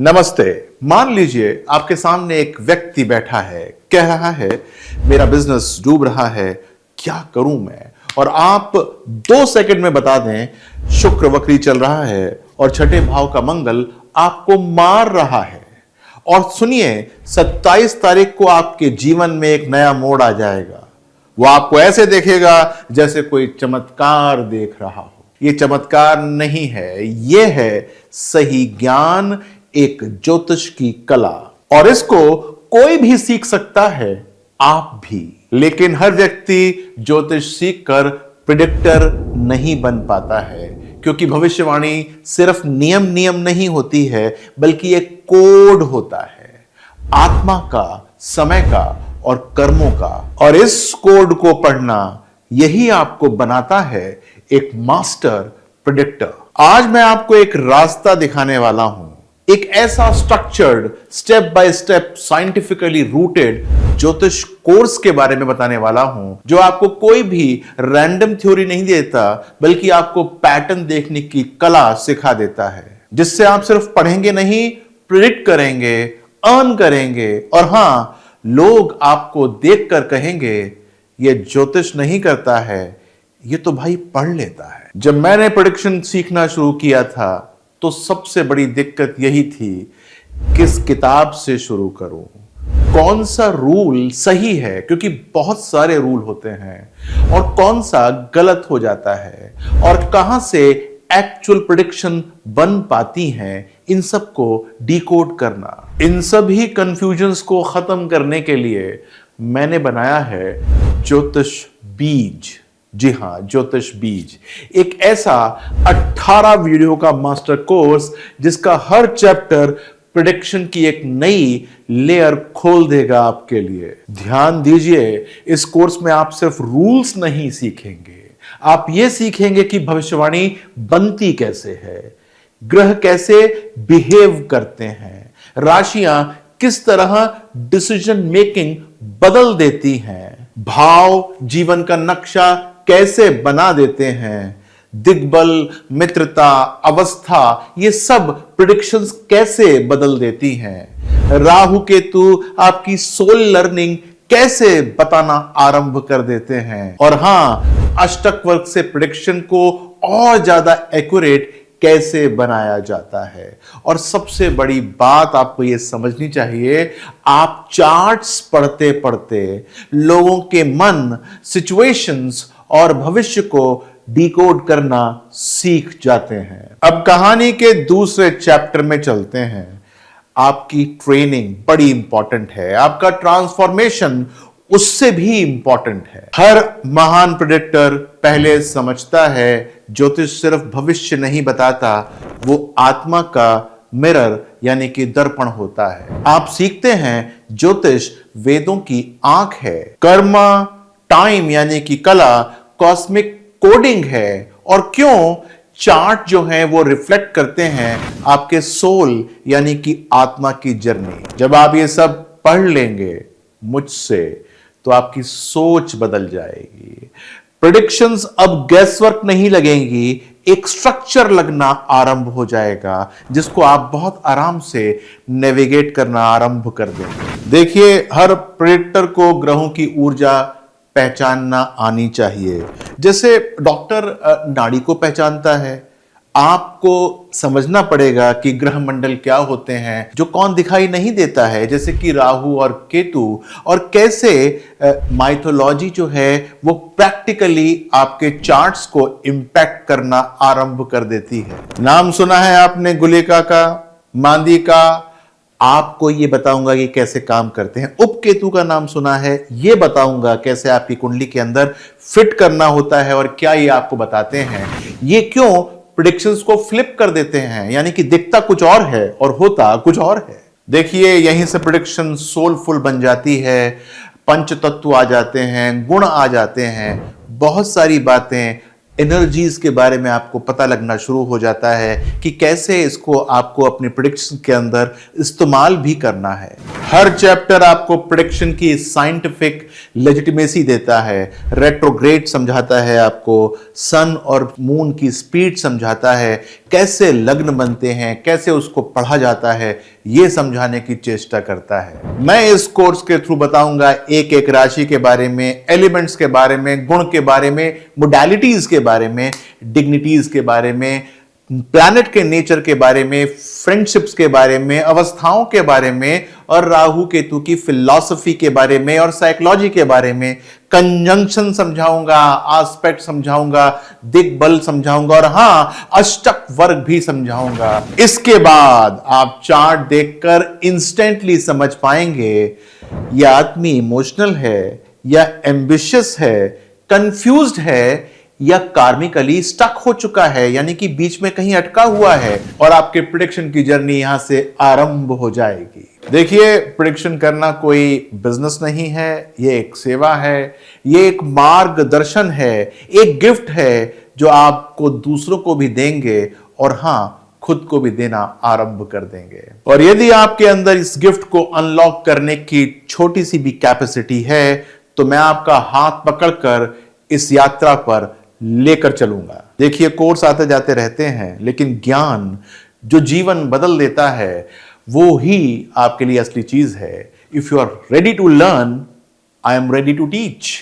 नमस्ते। मान लीजिए आपके सामने एक व्यक्ति बैठा है, कह रहा है मेरा बिजनेस डूब रहा है, क्या करूं मैं। और आप 2 सेकंड में बता दें शुक्र वक्री चल रहा है और छठे भाव का मंगल आपको मार रहा है। और सुनिए 27 तारीख को आपके जीवन में एक नया मोड़ आ जाएगा। वो आपको ऐसे देखेगा जैसे कोई चमत्कार देख रहा हो। ये चमत्कार नहीं है, ये है सही ज्ञान, एक ज्योतिष की कला। और इसको कोई भी सीख सकता है, आप भी। लेकिन हर व्यक्ति ज्योतिष सीखकर प्रिडिक्टर नहीं बन पाता है, क्योंकि भविष्यवाणी सिर्फ नियम नहीं होती है, बल्कि एक कोड होता है आत्मा का, समय का और कर्मों का। और इस कोड को पढ़ना यही आपको बनाता है एक मास्टर प्रिडिक्टर। आज मैं आपको एक रास्ता दिखाने वाला हूं, एक ऐसा structured, step by step, scientifically rooted ज्योतिष कोर्स के बारे में बताने वाला हूं, जो आपको कोई भी रैंडम थ्योरी नहीं देता, बल्कि आपको पैटर्न देखने की कला सिखा देता है, जिससे आप सिर्फ पढ़ेंगे नहीं, प्रिडिक्ट करेंगे, अर्न करेंगे। और हां, लोग आपको देखकर कहेंगे ये ज्योतिष नहीं करता है, ये तो भाई पढ़ लेता है। जब मैंने प्रेडिक्शन सीखना शुरू किया था तो सबसे बड़ी दिक्कत यही थी, किस किताब से शुरू करूं, कौन सा रूल सही है, क्योंकि बहुत सारे रूल होते हैं, और कौन सा गलत हो जाता है, और कहां से एक्चुअल प्रेडिक्शन बन पाती हैं, इन सब को डिकोड करना। इन सभी कंफ्यूजन्स को खत्म करने के लिए मैंने बनाया है ज्योतिष बीज। जी हां, ज्योतिष बीज, एक ऐसा 18 वीडियो का मास्टर कोर्स जिसका हर चैप्टर प्रेडिक्शन की एक नई लेयर खोल देगा आपके लिए। ध्यान दीजिए, इस कोर्स में आप सिर्फ रूल्स नहीं सीखेंगे, आप यह सीखेंगे कि भविष्यवाणी बनती कैसे है, ग्रह कैसे बिहेव करते हैं, राशियां किस तरह डिसीजन मेकिंग बदल देती हैं, भाव जीवन का नक्शा कैसे बना देते हैं, दिग्बल, मित्रता, अवस्था, ये सब प्रेडिक्शंस कैसे बदल देती हैं, राहु केतु आपकी सोल लर्निंग कैसे बताना आरंभ कर देते हैं, और हां, अष्टक वर्ग से प्रेडिक्शन को और ज्यादा एक्यूरेट कैसे बनाया जाता है। और सबसे बड़ी बात आपको यह समझनी चाहिए, आप चार्ट्स पढ़ते पढ़ते लोगों के मन, सिचुएशंस और भविष्य को डिकोड करना सीख जाते हैं। अब कहानी के दूसरे चैप्टर में चलते हैं। आपकी ट्रेनिंग बड़ी इंपॉर्टेंट है, आपका ट्रांसफॉर्मेशन उससे भी इंपॉर्टेंट है। हर महान प्रेडिक्टर पहले समझता है ज्योतिष सिर्फ भविष्य नहीं बताता, वो आत्मा का मिरर यानी कि दर्पण होता है। आप सीखते हैं ज्योतिष वेदों की आंख है, कर्म टाइम यानी कि कला कॉस्मिक कोडिंग है, और क्यों चार्ट जो है वो रिफ्लेक्ट करते हैं आपके सोल यानी कि आत्मा की जर्नी। जब आप ये सब पढ़ लेंगे मुझसे तो आपकी सोच बदल जाएगी। प्रेडिक्शंस अब गैसवर्क नहीं लगेंगी, एक स्ट्रक्चर लगना आरंभ हो जाएगा, जिसको आप बहुत आराम से नेविगेट करना आरंभ कर देंगे। देखिए, हर प्रेडिक्टर को ग्रहों की ऊर्जा पहचानना आनी चाहिए। जैसे डॉक्टर नाड़ी को पहचानता है, आपको समझना पड़ेगा कि ग्रह मंडल क्या होते हैं जो कौन दिखाई नहीं देता है, जैसे कि राहु और केतु, और कैसे माइथोलॉजी जो है वो प्रैक्टिकली आपके चार्ट्स को इंपैक्ट करना आरंभ कर देती है। नाम सुना है आपने गुलिका का, मांदी का? आपको ये बताऊंगा कि कैसे काम करते हैं। उपकेतु का नाम सुना है, ये बताऊंगा कैसे आपकी कुंडली के अंदर फिट करना होता है, और क्या ये आपको बताते हैं ये क्यों प्रेडिक्शंस को फ्लिप कर देते हैं, यानी कि दिखता कुछ और है और होता कुछ और है। देखिए, यहीं से प्रेडिक्शन सोलफुल बन जाती है, पंच तत्व आ जाते हैं, गुण आ जाते हैं, बहुत सारी बातें, एनर्जीज के बारे में आपको पता लगना शुरू हो जाता है कि कैसे इसको आपको अपने प्रेडिक्शन के अंदर इस्तेमाल भी करना है। हर चैप्टर आपको प्रेडिक्शन की साइंटिफिक लेजिटिमेसी देता है, रेट्रोग्रेड समझाता है आपको, सन और मून की स्पीड समझाता है, कैसे लग्न बनते हैं, कैसे उसको पढ़ा जाता है, यह समझाने की चेष्टा करता है। मैं इस कोर्स के थ्रू बताऊंगा एक एक राशि के बारे में, एलिमेंट्स के बारे में, गुण के बारे में, मोडालिटीज के बारे में, डिग्निटीज के बारे में, प्लैनेट के नेचर के बारे में, फ्रेंडशिप्स के बारे में, अवस्थाओं के बारे में, और राहु केतु की फिलॉसफी के बारे में और साइकोलॉजी के बारे में, कंजंक्शन समझाऊंगा, एस्पेक्ट समझाऊंगा, दिग्बल समझाऊंगा और हां, अष्टक वर्ग भी समझाऊंगा। इसके बाद आप चार्ट देखकर इंस्टेंटली समझ पाएंगे यह आदमी इमोशनल है या एम्बिशियस है, कंफ्यूज्ड है या कार्मिकली स्टक हो चुका है, यानी कि बीच में कहीं अटका हुआ है, और आपके प्रेडिक्शन की जर्नी यहां से आरंभ हो जाएगी। देखिए, प्रेडिक्शन करना कोई बिजनेस नहीं है, यह एक सेवा है, यह एक मार्गदर्शन है, एक गिफ्ट है जो आपको दूसरों को भी देंगे और हां, खुद को भी देना आरंभ कर देंगे। और यदि आपके अंदर इस गिफ्ट को अनलॉक करने की छोटी सी भी कैपेसिटी है तो मैं आपका हाथ पकड़कर इस यात्रा पर लेकर चलूंगा। देखिए, कोर्स आते जाते रहते हैं, लेकिन ज्ञान जो जीवन बदल देता है वो ही आपके लिए असली चीज है। If you are ready to learn, I am ready to teach.